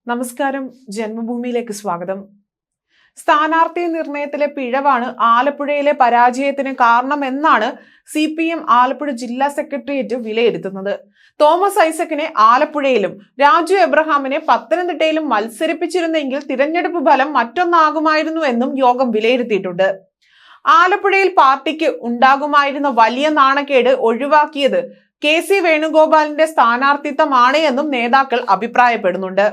നമസ്കാരം. ജന്മഭൂമിയിലേക്ക് സ്വാഗതം. സ്ഥാനാർത്ഥി നിർണയത്തിലെ പിഴവാണ് ആലപ്പുഴയിലെ പരാജയത്തിന് കാരണമെന്നാണ് CPM ആലപ്പുഴ ജില്ലാ സെക്രട്ടേറിയറ്റ് വിലയിരുത്തുന്നത്. തോമസ് ഐസക്കിനെ ആലപ്പുഴയിലും രാജു എബ്രഹാമിനെ പത്തനംതിട്ടയിലും മത്സരിപ്പിച്ചിരുന്നെങ്കിൽ തിരഞ്ഞെടുപ്പ് ഫലം മറ്റൊന്നാകുമായിരുന്നു എന്നും യോഗം വിലയിരുത്തിയിട്ടുണ്ട്. ആലപ്പുഴയിൽ പാർട്ടിക്ക് ഉണ്ടാകുമായിരുന്ന വലിയ നാണക്കേട് ഒഴിവാക്കിയത് KC വേണുഗോപാലിന്റെ സ്ഥാനാർത്ഥിത്വമാണ് എന്നും നേതാക്കൾ അഭിപ്രായപ്പെടുന്നുണ്ട്.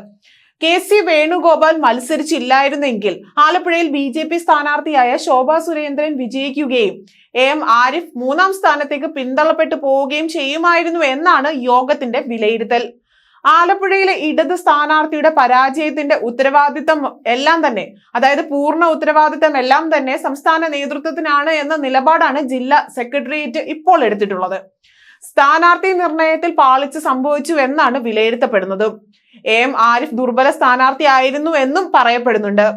KC വേണുഗോപാൽ മത്സരിച്ചില്ലായിരുന്നെങ്കിൽ ആലപ്പുഴയിൽ BJP സ്ഥാനാർത്ഥിയായ ശോഭാ സുരേന്ദ്രൻ വിജയിക്കുകയും AM ആരിഫ് മൂന്നാം സ്ഥാനത്തേക്ക് പിന്തള്ളപ്പെട്ടു പോവുകയും ചെയ്യുമായിരുന്നു എന്നാണ് യോഗത്തിന്റെ വിലയിരുത്തൽ. ആലപ്പുഴയിലെ ഇടത് സ്ഥാനാർത്ഥിയുടെ പരാജയത്തിന്റെ ഉത്തരവാദിത്തം എല്ലാം തന്നെ, അതായത് പൂർണ്ണ ഉത്തരവാദിത്തം എല്ലാം തന്നെ സംസ്ഥാന നേതൃത്വത്തിനാണ് എന്ന നിലപാടാണ് ജില്ലാ സെക്രട്ടേറിയറ്റ് ഇപ്പോൾ എടുത്തിട്ടുള്ളത്. സ്ഥാനാർത്ഥി നിർണയത്തിൽ പാളിച്ച സംഭവിച്ചു എന്നാണ് വിലയിരുത്തപ്പെടുന്നത്. AM ആരിഫ് ദുർബല സ്ഥാനാർത്ഥിയായിരുന്നു എന്നും പറയപ്പെടുന്നുണ്ട്.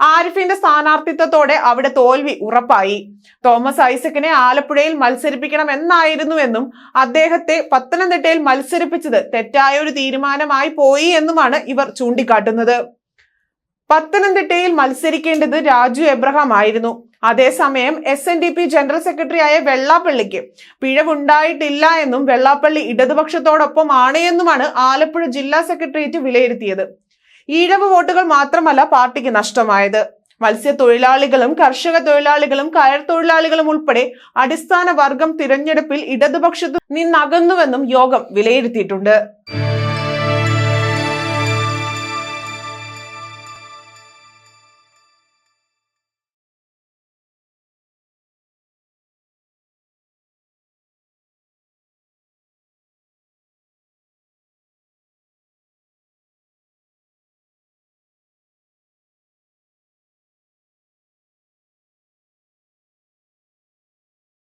ആരിഫിന്റെ സ്ഥാനാർത്ഥിത്വത്തോടെ അവിടെ തോൽവി ഉറപ്പായി. തോമസ് ഐസക്കിനെ ആലപ്പുഴയിൽ മത്സരിപ്പിക്കണം എന്നായിരുന്നുവെന്നും അദ്ദേഹത്തെ പത്തനംതിട്ടയിൽ മത്സരിപ്പിച്ചത് തെറ്റായ ഒരു തീരുമാനമായി പോയി എന്നുമാണ് ഇവർ ചൂണ്ടിക്കാട്ടുന്നത്. പത്തനംതിട്ടയിൽ മത്സരിക്കേണ്ടത് രാജു എബ്രഹാം ആയിരുന്നു. അതേസമയം SNDP ജനറൽ സെക്രട്ടറി ആയ വെള്ളാപ്പള്ളിക്ക് പിഴവുണ്ടായിട്ടില്ല എന്നും വെള്ളാപ്പള്ളി ഇടതുപക്ഷത്തോടൊപ്പം ആണ് എന്നുമാണ് ആലപ്പുഴ ജില്ലാ സെക്രട്ടേറിയറ്റ് വിലയിരുത്തിയത്. ഈഴവ വോട്ടുകൾ മാത്രമല്ല പാർട്ടിക്ക് നഷ്ടമായത്. മത്സ്യത്തൊഴിലാളികളും കർഷക തൊഴിലാളികളും കയർ തൊഴിലാളികളും ഉൾപ്പെടെ അടിസ്ഥാന വർഗം തിരഞ്ഞെടുപ്പിൽ ഇടതുപക്ഷത്തു നിന്നകന്നുവെന്നും യോഗം വിലയിരുത്തിയിട്ടുണ്ട്.